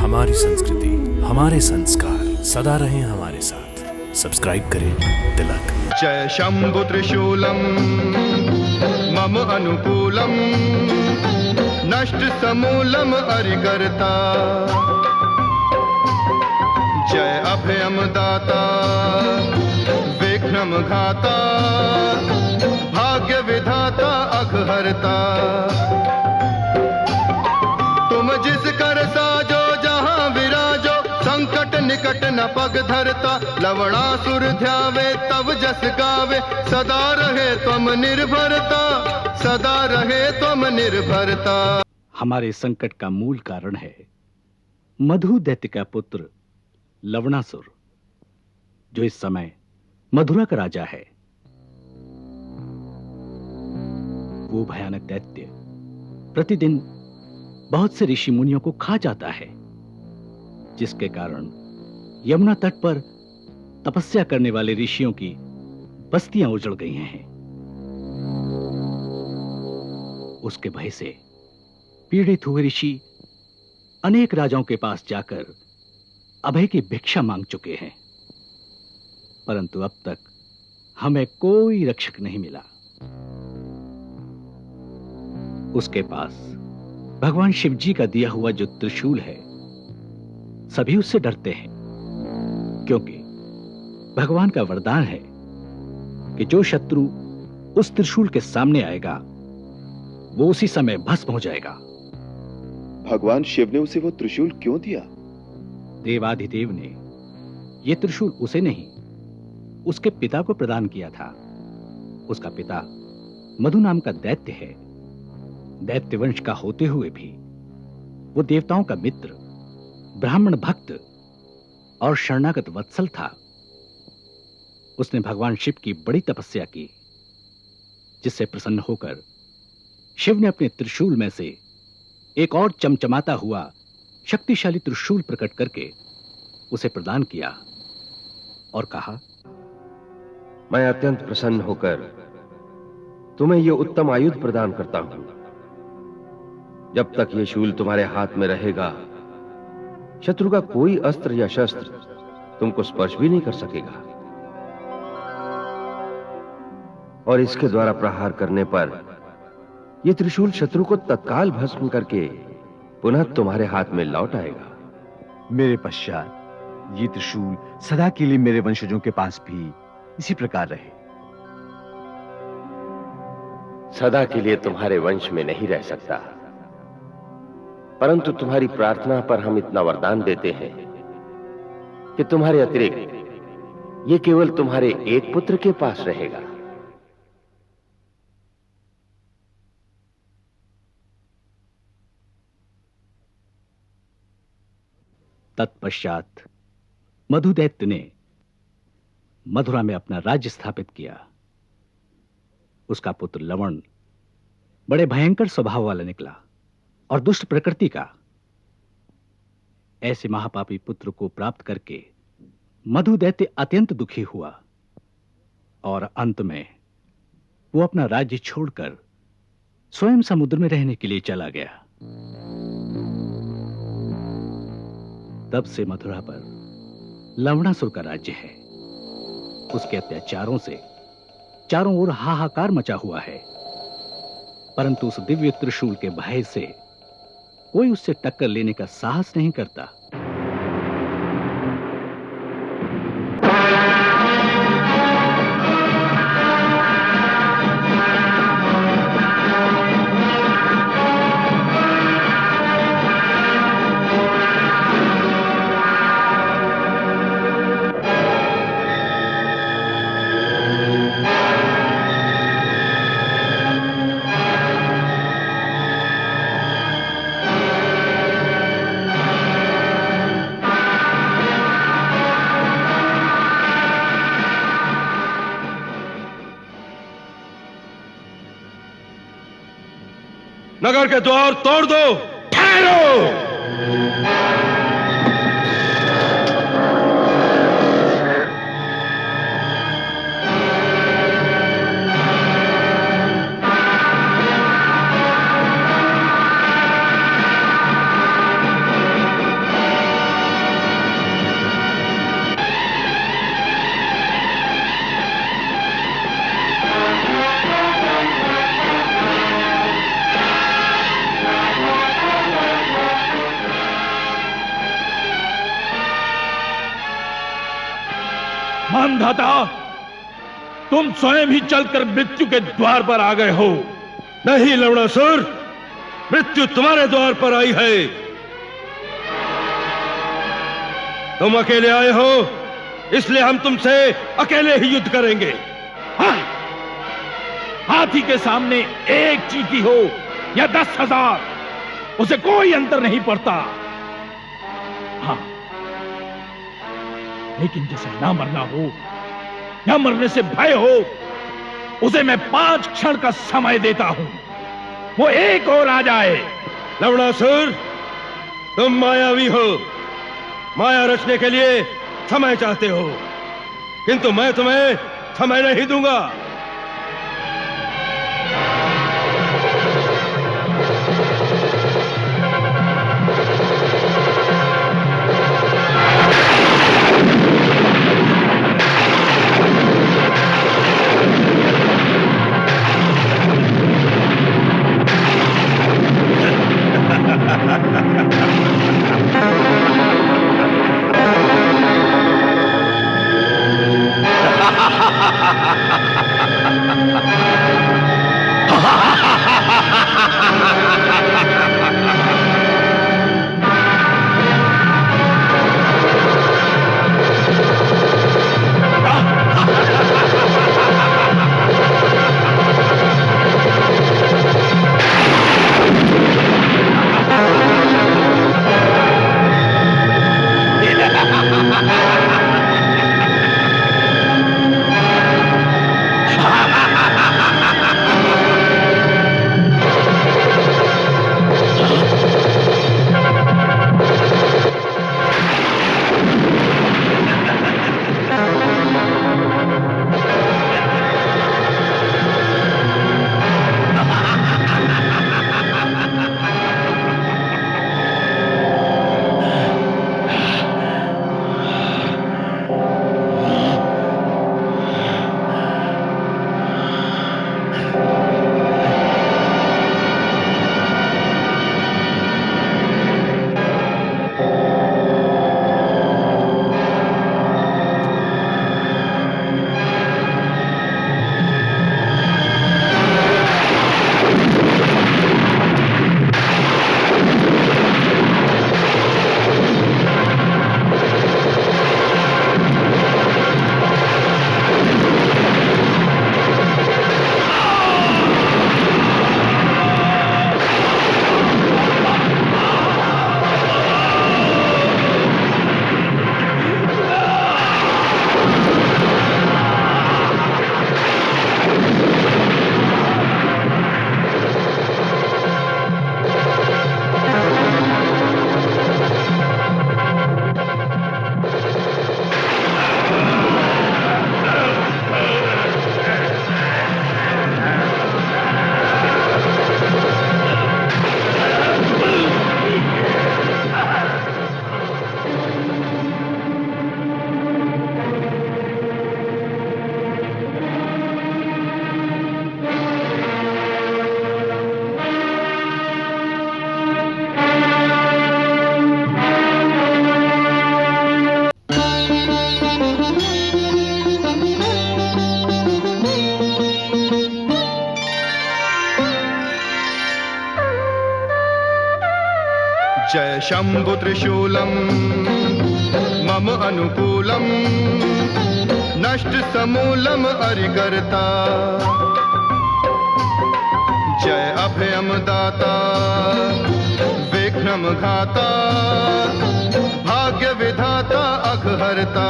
हमारी संस्कृति, हमारे संस्कार सदा रहें हमारे साथ। सब्सक्राइब करें तिलक। जय शंभु त्रिशूलम मम अनुकूलम नष्ट समूलम अरिकर्ता। जय अभयम दाता विघ्नम घाता भाग्य विधाता अघहरता। तुम जिस कर साजो जहां विराजो संकट निकट न पग धरता। लवणासुर ध्यावे तब जस गावे सदा रहे तुम निर्भरता, सदा रहे तुम निर्भरता। हमारे संकट का मूल कारण है मधु दैत्य का पुत्र लवणासुर, जो इस समय मधुरा का राजा है। वो भयानक दैत्य प्रतिदिन बहुत से ऋषि मुनियों को खा जाता है, जिसके कारण यमुना तट पर तपस्या करने वाले ऋषियों की बस्तियां उजड़ गई हैं। उसके भय से पीड़ित हुए ऋषि अनेक राजाओं के पास जाकर अभय की भिक्षा मांग चुके हैं, परंतु अब तक हमें कोई रक्षक नहीं मिला। उसके पास भगवान शिव जी का दिया हुआ जो त्रिशूल है, सभी उससे डरते हैं, क्योंकि भगवान का वरदान है कि जो शत्रु उस त्रिशूल के सामने आएगा वो उसी समय भस्म हो जाएगा। भगवान शिव ने उसे वो त्रिशूल क्यों दिया? देवाधिदेव ने यह त्रिशूल उसे नहीं, उसके पिता को प्रदान किया था। उसका पिता मधु नाम का दैत्य है। दैत्य वंश का होते हुए भी वो देवताओं का मित्र, ब्राह्मण भक्त और शरणागत वत्सल था। उसने भगवान शिव की बड़ी तपस्या की, जिससे प्रसन्न होकर शिव ने अपने त्रिशूल में से एक और चमचमाता हुआ शक्तिशाली त्रिशूल प्रकट करके उसे प्रदान किया और कहा, मैं अत्यंत प्रसन्न होकर तुम्हें यह उत्तम आयुध प्रदान करता हूं। जब तक यह शूल तुम्हारे हाथ में रहेगा, शत्रु का कोई अस्त्र या शस्त्र तुमको स्पर्श भी नहीं कर सकेगा, और इसके द्वारा प्रहार करने पर यह त्रिशूल शत्रु को तत्काल भस्म करके पुनः तुम्हारे हाथ में लौट आएगा। मेरे पश्चात ये त्रिशूल सदा के लिए मेरे वंशजों के पास भी इसी प्रकार रहे। सदा के लिए तुम्हारे वंश में नहीं रह सकता, परंतु तुम्हारी प्रार्थना पर हम इतना वरदान देते हैं कि तुम्हारे अतिरिक्त यह केवल तुम्हारे एक पुत्र के पास रहेगा। तत्पश्चात मधु दैत्य ने मधुरा में अपना राज्य स्थापित किया। उसका पुत्र लवण बड़े भयंकर स्वभाव वाला निकला और दुष्ट प्रकृति का। ऐसे महापापी पुत्र को प्राप्त करके मधु दैत्य अत्यंत दुखी हुआ और अंत में वो अपना राज्य छोड़कर स्वयं समुद्र में रहने के लिए चला गया। तब से मथुरा पर लवणासुर का राज्य है। उसके अत्याचारों से चारों ओर हाहाकार मचा हुआ है, परंतु उस दिव्य त्रिशूल के भय से कोई उससे टक्कर लेने का साहस नहीं करता। नगर के द्वार तोड़ दो। ठहरो। मानधाता, तुम स्वयं ही चलकर मृत्यु के द्वार पर आ गए हो। नहीं लवणासुर, मृत्यु तुम्हारे द्वार पर आई है। तुम अकेले आए हो, इसलिए हम तुमसे अकेले ही युद्ध करेंगे। हाँ, हाथी के सामने एक चींटी हो या 10,000, उसे कोई अंतर नहीं पड़ता। हाँ, लेकिन जिसे ना मरना हो या मरने से भय हो, उसे मैं 5 क्षण का समय देता हूं। वो एक और आ जाए। लवणासुर, तुम मायावी हो, माया रचने के लिए समय चाहते हो, किंतु मैं तुम्हें समय नहीं दूंगा। जय शंभु त्रिशूलम मम अनुकूलम नष्ट समूलम अरिकर्ता। जय अभयम दाता विघ्नम घाता भाग्य विधाता अघहर्ता।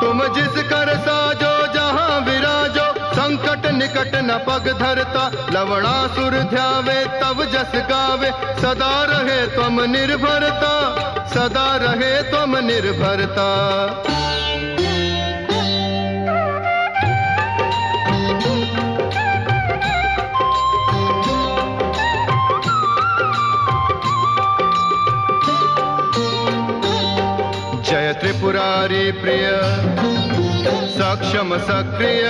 तुम जिस कर साजो जहां विराजो संकट निकट न पग धरता। लवणासुर ध्यावे तब जस गावे सदा रहे तुम निर्भरता। सदा रहे तुम निर्भरता। जय त्रिपुरारी प्रिय सक्षम सक्रिय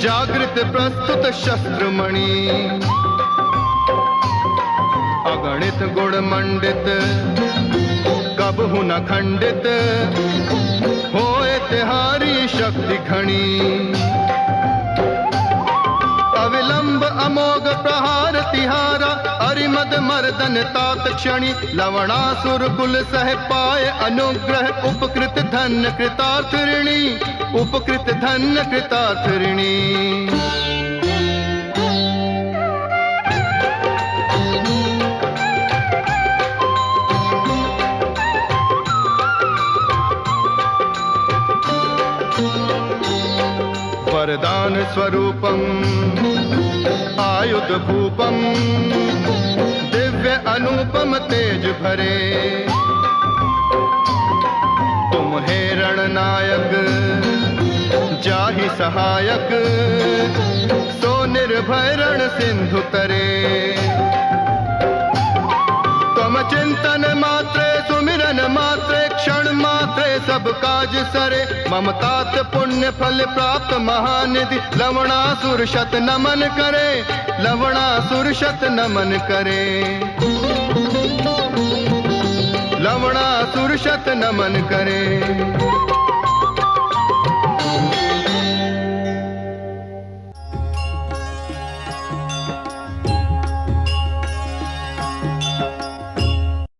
जागृत प्रस्तुत शस्त्रमणि। अगणित गुण मंडित कबहु न खंडित होए तिहारी शक्ति घनी। अविलंब अमोघ प्रहार तिहारा अरिमद मर्दन तात क्षणी। लवणासुर कुल सह पाए अनुग्रह उपकृत धन्य कृतार्थ ऋणी, उपकृत धन्य कृतार्थ ऋणी। वरदान स्वरूपम आयुध भूपम दिव्य अनुपम तेज भरे। तुम हे रणनायक जाहि सहायक सो निर्भय रण सिंधु तरे। तुम चिंतन मात्रे सुमिरन मात्रे क्षण मात्रे सब काज सरे। ममतात पुण्य फल प्राप्त महानिधि लवणासुर शत नमन करे, लवणासुर शत नमन करे। लवणासुर शत नमन करे।